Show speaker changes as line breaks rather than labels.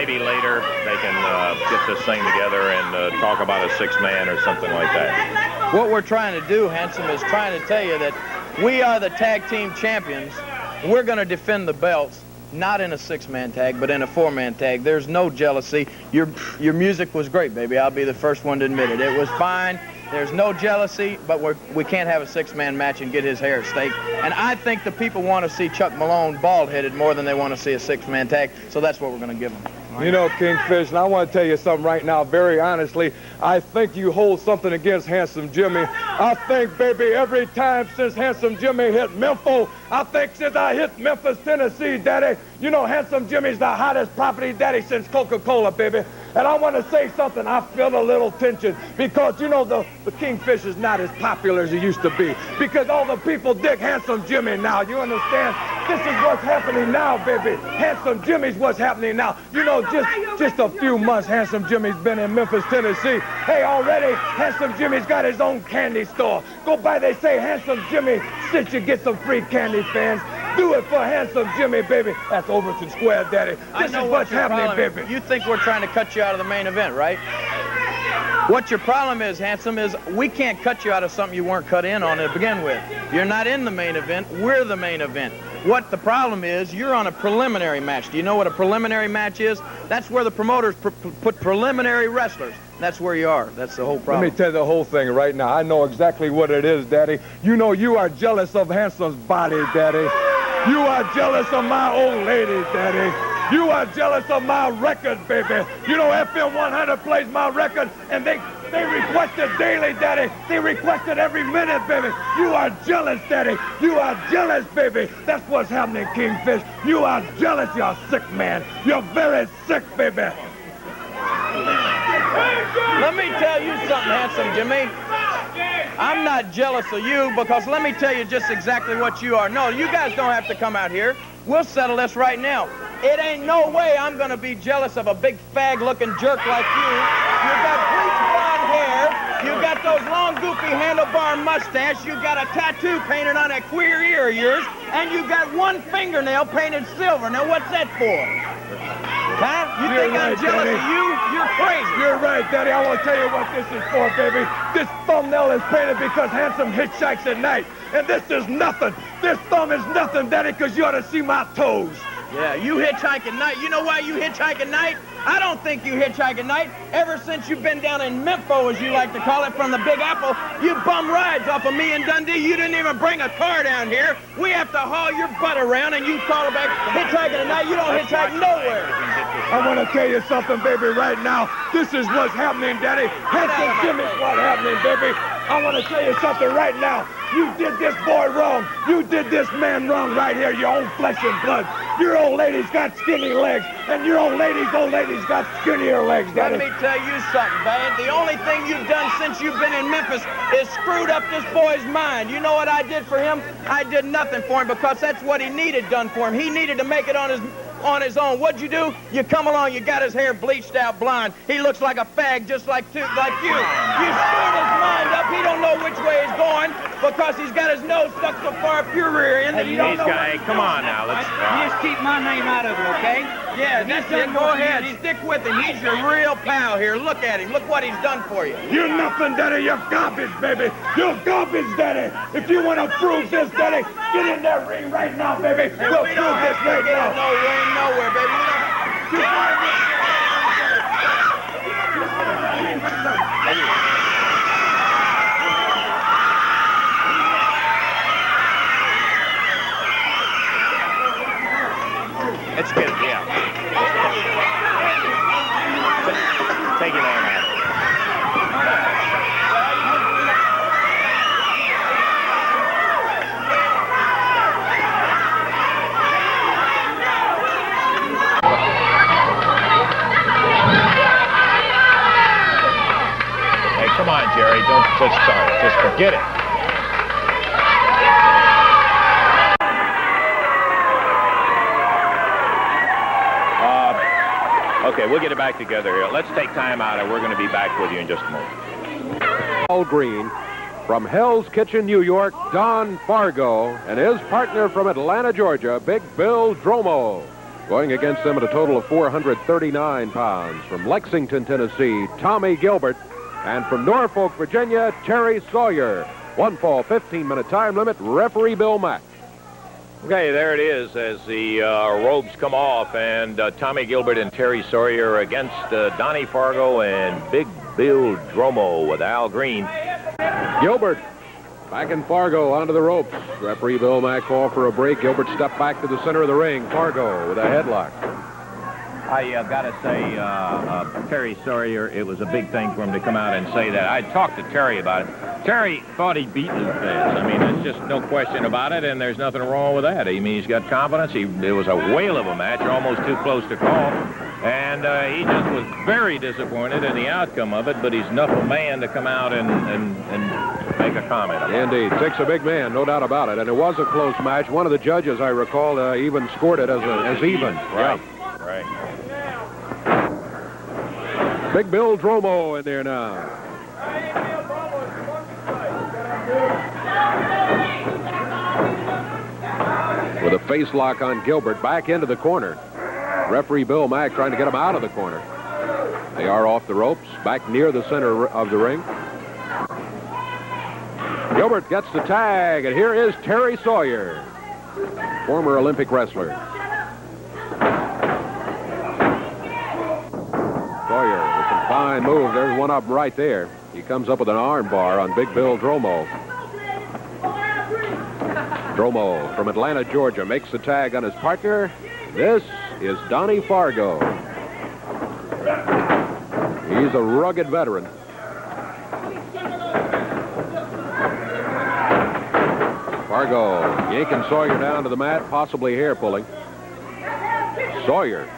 maybe later they can get this thing together and talk about a six-man or something like that.
What we're trying to do, Handsome, is trying to tell you that we are the tag team champions. We're going to defend the belts, not in a six-man tag, but in a four-man tag. There's no jealousy. Your music was great, baby. I'll be the first one to admit it. It was fine. There's no jealousy, but we can't have a six-man match and get his hair at stake. And I think the people want to see Chuck Malone bald-headed more than they want to see a six-man tag, so that's what we're going to give them.
You know, Kingfish, and I want to tell you something right now, very honestly. I think you hold something against Handsome Jimmy. I think, baby, every time since Handsome Jimmy hit Memphis, I think since I hit Memphis, Tennessee, Daddy, you know, Handsome Jimmy's the hottest property, Daddy, since Coca-Cola, baby. And I want to say something. I feel a little tension because, you know, the Kingfish is not as popular as it used to be because all the people dig Handsome Jimmy now. You understand? This is what's happening now, baby. Handsome Jimmy's what's happening now. You know, just a few months, Handsome Jimmy's been in Memphis, Tennessee. Hey, already, Handsome Jimmy's got his own candy store. Go by, they say, Handsome Jimmy, since you get some free candy, fans. Do it for Handsome Jimmy, baby. That's Overton Square, Daddy. This is what's happening, baby.
You think we're trying to cut you out of the main event, right? What your problem is, Handsome, is we can't cut you out of something you weren't cut in on to begin with. You're not in the main event. We're the main event. What the problem is, you're on a preliminary match. Do you know what a preliminary match is? That's where the promoters put preliminary wrestlers. That's where you are. That's the whole problem.
Let me tell you the whole thing right now. I know exactly what it is, Daddy. You know you are jealous of Handsome's body, Daddy. You are jealous of my old lady, Daddy. You are jealous of my record, baby. You know FM 100 plays my record, and they request it daily, Daddy. They request it every minute, baby. You are jealous, Daddy. You are jealous, baby. That's what's happening, Kingfish. You are jealous, you're sick, man. You're very sick, baby.
Let me tell you something, Handsome Jimmy. I'm not jealous of you because let me tell you just exactly what you are. No, you guys don't have to come out here. We'll settle this right now. It ain't no way I'm going to be jealous of a big fag-looking jerk like you. You got bleach blonde hair. You got those long, goofy handlebar mustache. You got a tattoo painted on that queer ear of yours. And you got one fingernail painted silver. Now, what's that for? Huh? You think I'm jealous of you? You're crazy.
You're right, Daddy. I want to tell you what this is for, baby. This thumbnail is painted because Handsome hitchhikes at night. And this is nothing. This thumb is nothing, Daddy, because you ought to see my toes.
Yeah, you hitchhike at night. You know why you hitchhike at night? I don't think you hitchhike at night. Ever since you've been down in Memphis, as you like to call it, from the Big Apple, you bum rides off of me and Dundee. You didn't even bring a car down here. We have to haul your butt around, and you call it back hitchhiking at night. You don't hitchhike nowhere.
I want to tell you something, baby, right now. This is what's happening, Daddy. Handsome Jimmy's what's happening, baby. I want to tell you something right now. You did this boy wrong. You did this man wrong right here, your own flesh and blood. Your old lady's got skinny legs, and your old lady's got skinnier legs, Daddy.
Let me tell you something, man. The only thing you've done since you've been in Memphis is screwed up this boy's mind. You know what I did for him? I did nothing for him because that's what he needed done for him. He needed to make it on his own. What'd you do? You come along, you got his hair bleached out blonde. He looks like a fag just like you. You screwed his mind up. He don't know which way he's going because he's got his nose stuck so far up your rear end that he don't know.
Hey, come on now. Let's
just keep my name out of it, okay?
Yeah, that's it. Go ahead. Stick with him. He's your real pal here. Look at him. Look what he's done for you.
You're nothing, Daddy. You're garbage, baby. You're garbage, Daddy. If you want to prove this, Daddy, get in that ring right now, baby. We'll prove this right now.
No ring nowhere, baby.
It's good, yeah. Take your name out. Hey, come on, Jerry. Don't just start. Just forget it. Okay, we'll get it back together here. Let's take time out, and we're going to be back with you in just a moment.
All Green. From Hell's Kitchen, New York, Don Fargo, and his partner from Atlanta, Georgia, Big Bill Dromo. Going against them at a total of 439 pounds. From Lexington, Tennessee, Tommy Gilbert. And from Norfolk, Virginia, Terry Sawyer. 1 fall, 15-minute time limit. Referee Bill Mack.
Okay, there it is as the ropes come off, and Tommy Gilbert and Terry Sawyer against Donnie Fargo and Big Bill Dromo with Al Green.
Gilbert back in Fargo onto the ropes. Referee Bill Mack called for a break. Gilbert stepped back to the center of the ring. Fargo with a headlock.
I got to say, Terry Sawyer, it was a big thing for him to come out and say that. I talked to Terry about it. Terry thought he'd beaten his fans. I mean, there's just no question about it, and there's nothing wrong with that. I mean, he's got confidence. It was a whale of a match, almost too close to call. And he just was very disappointed in the outcome of it, but he's enough a man to come out and make a comment about it.
Indeed. Takes a big man, no doubt about it. And it was a close match. One of the judges, I recall, even scored it as even.
Right. Right.
Big Bill Dromo in there now. With a face lock on Gilbert, back into the corner. Referee Bill Mack trying to get him out of the corner. They are off the ropes, back near the center of the ring. Gilbert gets the tag, and here is Terry Sawyer, former Olympic wrestler. Sawyer with some fine move. There's one up right there. He comes up with an arm bar on Big Bill Dromo. Dromo from Atlanta, Georgia, makes the tag on his partner. This is Donnie Fargo. He's a rugged veteran. Fargo yanking Sawyer down to the mat, possibly hair pulling. Sawyer